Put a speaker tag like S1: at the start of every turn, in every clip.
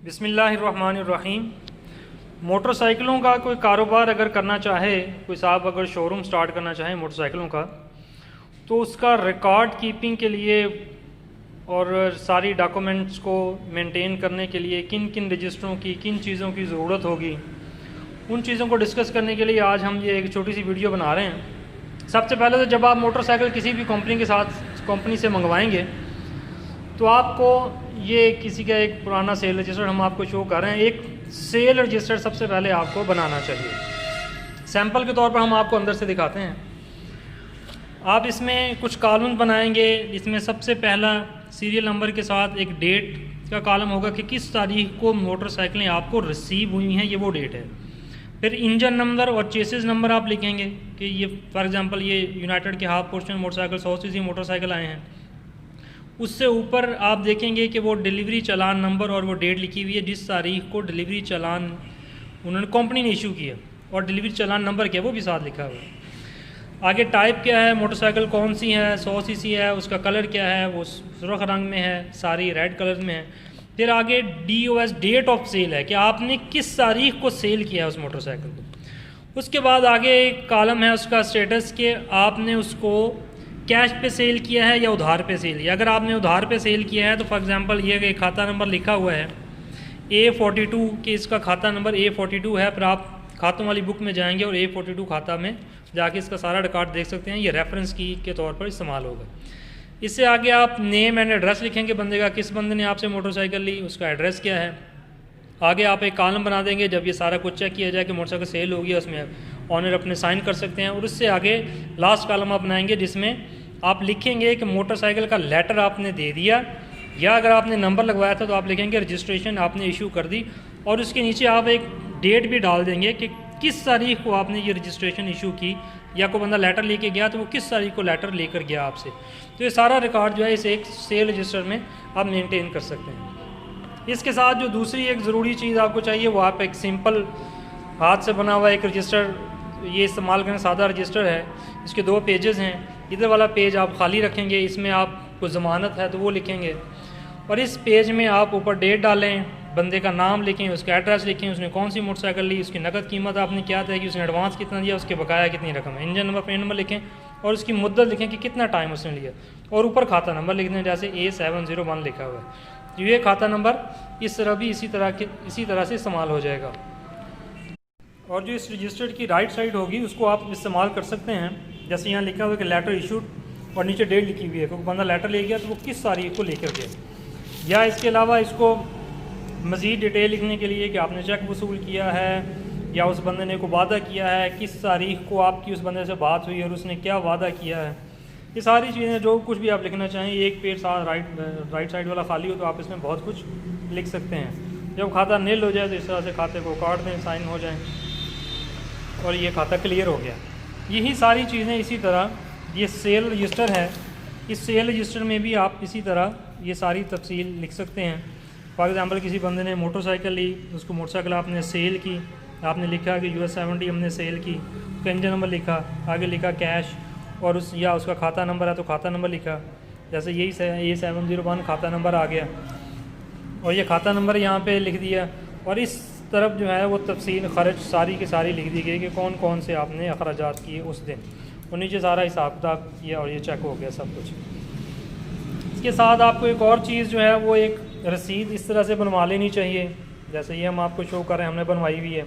S1: बिस्मिल्लाहिर्रहमानिर्रहीम। मोटरसाइकिलों का कोई कारोबार अगर करना चाहे, कोई साहब अगर शोरूम स्टार्ट करना चाहे मोटरसाइकिलों का, तो उसका रिकॉर्ड कीपिंग के लिए और सारी डॉक्यूमेंट्स को मेंटेन करने के लिए किन किन रजिस्टरों की, किन चीज़ों की ज़रूरत होगी, उन चीज़ों को डिस्कस करने के लिए आज हम ये एक छोटी सी वीडियो बना रहे हैं। सबसे पहले तो जब आप मोटरसाइकिल किसी भी कंपनी से मंगवाएंगे तो आपको ये किसी का एक पुराना सेल रजिस्टर हम आपको शो कर रहे हैं। एक सेल रजिस्टर सबसे पहले आपको बनाना चाहिए। सैंपल के तौर पर हम आपको अंदर से दिखाते हैं। आप इसमें कुछ कॉलम बनाएंगे। इसमें सबसे पहला सीरियल नंबर के साथ एक डेट का कॉलम होगा कि किस तारीख को मोटरसाइकिलें आपको रिसीव हुई हैं, ये वो डेट है। फिर इंजन नंबर और चेसिस नंबर आप लिखेंगे कि ये फॉर एग्जांपल ये यूनाइटेड के half portion motorcycle 100 CC motorcycle आए हैं। उससे ऊपर आप देखेंगे कि वो डिलीवरी चालान नंबर और वो डेट लिखी हुई है जिस तारीख को डिलीवरी चालान उन्होंने कंपनी ने इशू किया, और डिलीवरी चालान नंबर क्या है वो भी साथ लिखा हुआ है। आगे टाइप क्या है, मोटरसाइकिल कौन सी है, 100 सीसी है, उसका कलर क्या है, वो सुर्ख रंग में है, सारी रेड कलर में है। फिर आगे DOS डेट ऑफ सेल है कि आपने किस तारीख को सेल किया है उस मोटरसाइकिल को। उसके बाद आगे एक कॉलम है उसका स्टेटस के आपने उसको कैश पे सेल किया है या उधार पे सेल किया। अगर आपने उधार पे सेल किया है तो फॉर एग्जांपल ये खाता नंबर लिखा हुआ है A42 कि इसका खाता नंबर A42 है। फिर आप खातों वाली बुक में जाएंगे और A42 खाता में जाके इसका सारा रिकॉर्ड देख सकते हैं। ये रेफरेंस की के तौर पर इस्तेमाल होगा। इससे आगे आप नेम एंड एड्रेस लिखेंगे बंदे का, किस बंदे ने आपसे मोटरसाइकिल ली, उसका एड्रेस क्या है। आगे आप एक कॉलम बना देंगे। जब ये सारा कुछ चेक किया जाए कि मोटरसाइकिल सेल होगी, उसमें ऑनर अपने साइन कर सकते हैं। और उससे आगे लास्ट कॉलम आप बनाएंगे जिसमें आप लिखेंगे कि मोटरसाइकिल का लेटर आपने दे दिया, या अगर आपने नंबर लगवाया था तो आप लिखेंगे रजिस्ट्रेशन आपने इशू कर दी। और उसके नीचे आप एक डेट भी डाल देंगे कि किस तारीख को आपने ये रजिस्ट्रेशन इशू की, या कोई बंदा लेटर लेके गया तो वो किस तारीख को लेटर लेकर गया आपसे। तो ये सारा रिकॉर्ड जो है इस एक सेल रजिस्टर में आप मेंटेन कर सकते हैं। इसके साथ जो दूसरी एक ज़रूरी चीज़ आपको चाहिए वो आप एक सिंपल हाथ से बना हुआ एक रजिस्टर ये इस्तेमाल करें। सादा रजिस्टर है, इसके 2 पेजेस हैं। इधर वाला पेज आप खाली रखेंगे, इसमें आपको ज़मानत है तो वो लिखेंगे, और इस पेज में आप ऊपर डेट डालें, बंदे का नाम लिखें, उसका एड्रेस लिखें, उसने कौन सी मोटरसाइकिल ली, उसकी नकद कीमत आपने क्या तय की, उसने एडवांस कितना दिया, उसके बकाया कितनी रकम है, इंजन नंबर पेन नंबर लिखें, और उसकी मुद्दत लिखें कि कितना टाइम उसने लिया, और ऊपर खाता नंबर लिख दें जैसे A701 लिखा हुआ है। तो ये खाता नंबर इस तरह भी इसी तरह से इस्तेमाल हो जाएगा। और जो इस रजिस्टर की राइट साइड होगी उसको आप इस्तेमाल कर सकते हैं। जैसे यहाँ लिखा हुआ है कि लेटर इशूड, और नीचे डेट लिखी हुई है, क्योंकि बंदा लेटर ले गया तो वो किस तारीख को लेकर गया। या इसके अलावा इसको मज़ीद डिटेल लिखने के लिए कि आपने चेक वसूल किया है, या उस बंदे ने को वादा किया है, किस तारीख को आपकी उस बंदे से बात हुई और उसने क्या वादा किया है। ये सारी चीज़ें जो कुछ भी आप लिखना चाहें, एक पेज साथ राइट साइड वाला खाली हो तो आप इसमें बहुत कुछ लिख सकते हैं। जब खाता नील हो जाए तो इस तरह से खाते को काट दें, साइन हो जाए और ये खाता क्लियर हो गया। यही सारी चीज़ें इसी तरह ये सेल रजिस्टर है। इस सेल रजिस्टर में भी आप इसी तरह ये सारी तफसील लिख सकते हैं। फॉर एग्ज़ाम्पल किसी बंदे ने मोटरसाइकिल ली, उसको मोटरसाइकिल आपने सेल की, आपने लिखा कि US70 हमने सेल की, उसका इंजन नंबर लिखा, आगे लिखा कैश, और या उसका खाता नंबर है तो खाता नंबर लिखा। जैसे यही A701 खाता नंबर आ गया, और ये खाता नंबर यहाँ पे लिख दिया। और इस तरफ जो है वो तफसील खर्च सारी की सारी लिख दी गई कि कौन कौन से आपने अखराजात किए उस दिन, और नीचे सारा हिसाब किताब किया और ये चेक हो गया सब कुछ। इसके साथ आपको एक और चीज़ जो है वो एक रसीद इस तरह से बनवा लेनी चाहिए। जैसे ये हम आपको शो कर रहे हैं, हमने बनवाई हुई है।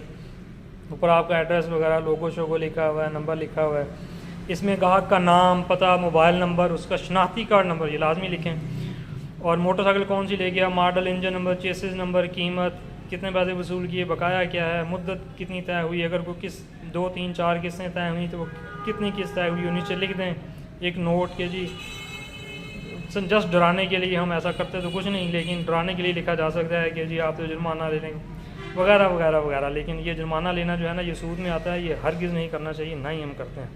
S1: ऊपर आपका एड्रेस वगैरह लोगो शोगो लिखा हुआ है, नंबर लिखा हुआ है। इसमें ग्राहक का नाम, पता, मोबाइल नंबर, उसका शनाख्ती कार्ड नंबर ये लाजमी लिखें, और मोटरसाइकिल कौन सी ले गया, model, engine number, chassis number, कीमत, कितने पैसे वसूल किए, बकाया क्या है, मुद्दत कितनी तय हुई, अगर कोई 2, 3, 4 किस्तें तय हुई तो वो कितनी किस्त तय हुई, नीचे लिख दें एक नोट के जी। जस्ट डराने के लिए हम ऐसा करते तो कुछ नहीं, लेकिन डराने के लिए लिखा जा सकता है कि जी आप तो जुर्माना ले लेंगे वगैरह वगैरह वगैरह। लेकिन ये जुर्माना लेना जो है ना ये सूद में आता है, ये हरगिज़ नहीं करना चाहिए, ना ही हम करते हैं।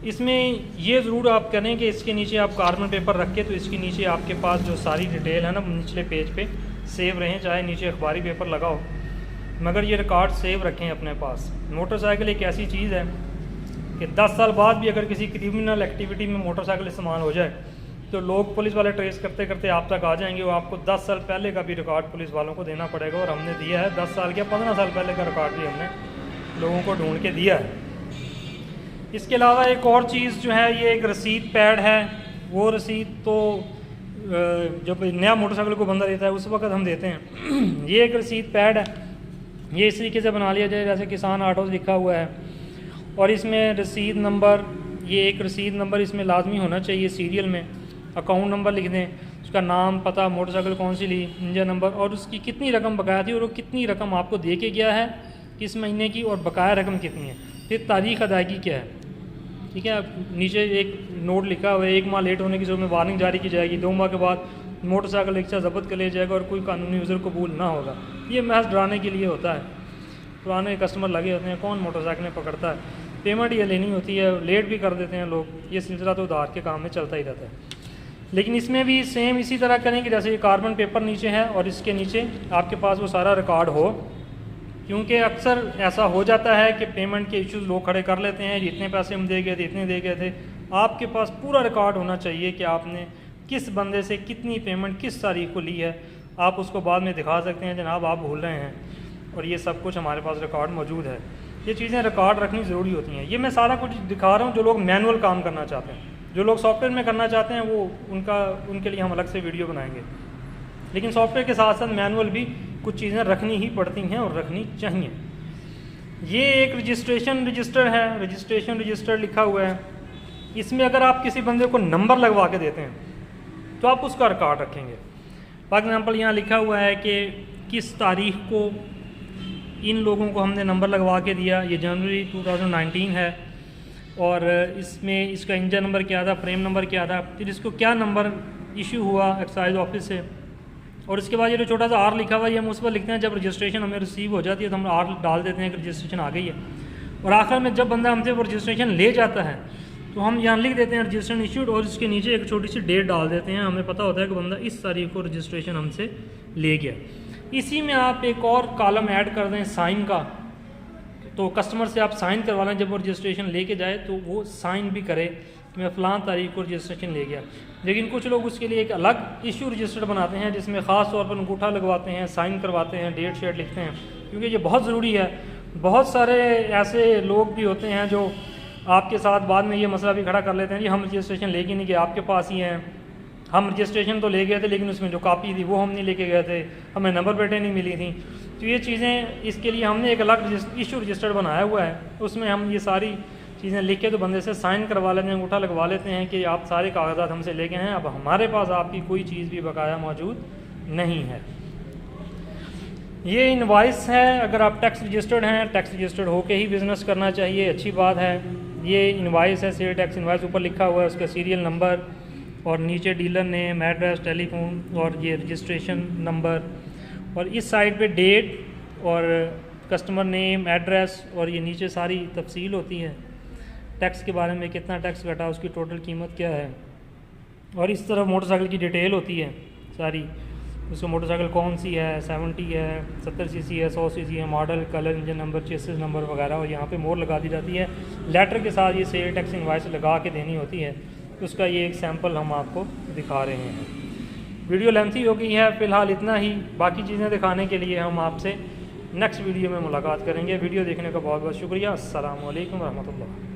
S1: इसमें ये ज़रूर आप करें कि इसके नीचे आप कार्बन पेपर रख के, तो इसके नीचे आपके पास जो सारी डिटेल है ना निचले पेज पे सेव रहें, चाहे नीचे अखबारी पेपर लगाओ, मगर ये रिकॉर्ड सेव रखें अपने पास। मोटरसाइकिल एक ऐसी चीज़ है कि 10 साल बाद भी अगर किसी क्रिमिनल एक्टिविटी में मोटरसाइकिल इस्तेमाल हो जाए तो लोग पुलिस वाले ट्रेस करते करते आप तक आ जाएंगे। वो आपको 10 साल पहले का भी रिकॉर्ड पुलिस वालों को देना पड़ेगा, और हमने दिया है 10 साल या 15 साल पहले का रिकॉर्ड भी हमने लोगों को ढूंढ के दिया है। इसके अलावा एक और चीज़ जो है, ये एक रसीद पैड है। वो रसीद तो जब नया मोटरसाइकिल को बंदा देता है उस वक्त हम देते हैं। ये एक रसीद पैड है, ये इस तरीके से बना लिया जाए जैसे किसान ऑटोज़ लिखा हुआ है, और इसमें रसीद नंबर, ये एक रसीद नंबर इसमें लाजमी होना चाहिए सीरियल में। अकाउंट नंबर लिख दें, उसका नाम, पता, मोटरसाइकिल कौन सी ली, इंजन नंबर, और उसकी कितनी रकम बकाया थी और वो कितनी रकम आपको दे के गया है किस महीने की, और बकाया रकम कितनी है, फिर तारीख़ अदायगी क्या है। ठीक है, नीचे एक नोट लिखा हुआ है, 1 माह लेट होने की सूरत में वार्निंग जारी की जाएगी, 2 माह के बाद मोटरसाइकिल रिक्शा जब्त कर लिया जाएगा और कोई कानूनी उज़र कबूल ना होगा। ये महज डराने के लिए होता है। पुराने कस्टमर लगे होते हैं, कौन मोटरसाइकिलें पकड़ता है, पेमेंट ये लेनी होती है, लेट भी कर देते हैं लोग। ये सिलसिला तो उधार के काम में चलता ही रहता है। लेकिन इसमें भी सेम इसी तरह करेंगे जैसे ये कार्बन पेपर नीचे है और इसके नीचे आपके पास वो सारा रिकॉर्ड हो, क्योंकि अक्सर ऐसा हो जाता है कि पेमेंट के इश्यूज लोग खड़े कर लेते हैं, जितने पैसे हम दे गए थे इतने दे गए थे। आपके पास पूरा रिकॉर्ड होना चाहिए कि आपने किस बंदे से कितनी पेमेंट किस तारीख को ली है। आप उसको बाद में दिखा सकते हैं जनाब आप भूल रहे हैं, और ये सब कुछ हमारे पास रिकॉर्ड मौजूद है। ये चीज़ें रिकॉर्ड रखनी ज़रूरी होती हैं। ये मैं सारा कुछ दिखा रहा हूँ जो लोग मैनुअल काम करना चाहते हैं। जो लोग सॉफ्टवेयर में करना चाहते हैं वो उनके लिए हम अलग से वीडियो बनाएंगे, लेकिन सॉफ्टवेयर के साथ साथ मैनुअल भी कुछ चीज़ें रखनी ही पड़ती हैं और रखनी चाहिए। ये एक रजिस्ट्रेशन रजिस्टर है, रजिस्ट्रेशन रजिस्टर लिखा हुआ है। इसमें अगर आप किसी बंदे को नंबर लगवा के देते हैं तो आप उसका रिकॉर्ड रखेंगे। फॉर एग्जाम्पल यहाँ लिखा हुआ है कि किस तारीख को इन लोगों को हमने नंबर लगवा के दिया, ये जनवरी 2019 है, और इसमें इसका इंजन नंबर क्या था, फ्रेम नंबर क्या था, फिर इसको क्या नंबर इशू हुआ एक्साइज ऑफिस से, और इसके बाद ये जो छोटा सा आर लिखा हुआ है ये हम उस पर लिखते हैं जब रजिस्ट्रेशन हमें रिसीव हो जाती है तो हम आर डाल देते हैं कि रजिस्ट्रेशन आ गई है। और आखिर में जब बंदा हमसे वो रजिस्ट्रेशन ले जाता है तो हम यहाँ लिख देते हैं रजिस्ट्रेशन इशूड, और इसके नीचे एक छोटी सी डेट डाल देते हैं। हमें पता होता है कि बंदा इस तारीख को रजिस्ट्रेशन हमसे ले गया। इसी में आप एक और कॉलम ऐड कर दें साइन का, तो कस्टमर से आप साइन करवा लें जब वो रजिस्ट्रेशन लेके जाए तो वो साइन भी करे कि मैं फ़लाँ तारीख को रजिस्ट्रेशन ले गया। लेकिन कुछ लोग उसके लिए एक अलग इशू रजिस्टर बनाते हैं जिसमें ख़ास तौर पर अंगूठा लगवाते हैं, साइन करवाते हैं, डेट शेट लिखते हैं, क्योंकि ये बहुत ज़रूरी है। बहुत सारे ऐसे लोग भी होते हैं जो आपके साथ बाद में ये मसला भी खड़ा कर लेते हैं, जी हम रजिस्ट्रेशन लेके नहीं गए, आपके पास ही हैं, हम रजिस्ट्रेशन तो ले गए थे लेकिन उसमें जो कापी थी वो हम नहीं लेके गए थे, हमें नंबर प्लेटें नहीं मिली थी। तो ये चीज़ें, इसके लिए हमने एक अलग इशू रजिस्टर बनाया हुआ है, उसमें हम ये सारी चीज़ें लिख के तो बंदे से साइन करवा लेते हैं, अंगूठा लगवा लेते हैं कि आप सारे कागजात हमसे लेके हैं, अब हमारे पास आपकी कोई चीज़ भी बकाया मौजूद नहीं है। ये इनवाइस है, अगर आप टैक्स रजिस्टर्ड हैं, टैक्स रजिस्टर्ड होके ही बिज़नेस करना चाहिए, अच्छी बात है। ये इनवाइस है, सेल टैक्स इनवाइस, ऊपर लिखा हुआ है उसका सीरियल नंबर और नीचे डीलर नेम, एड्रेस, टेलीफोन और ये रजिस्ट्रेशन नंबर, और इस साइड पे डेट और कस्टमर नेम, एड्रेस, और ये नीचे सारी तफसील होती है टैक्स के बारे में, कितना टैक्स घटा, उसकी टोटल कीमत क्या है, और इस तरफ मोटरसाइकिल की डिटेल होती है सारी, उसको मोटरसाइकिल कौन सी है, 70 है, 70 सीसी है, 100 सीसी है, model, colour, engine number, chassis number वगैरह, और यहाँ पे मोहर लगा दी जाती है। लेटर के साथ ये सेल टैक्स इनवाइस लगा के देनी होती है। उसका ये एक सैंपल हम आपको दिखा रहे हैं। वीडियो लेंथी हो गई है, फ़िलहाल इतना ही। बाकी चीज़ें दिखाने के लिए हम आपसे नेक्स्ट वीडियो में मुलाकात करेंगे। वीडियो देखने का बहुत बहुत शुक्रिया। अस्सलामु अलैकुम रहमतुल्लाह।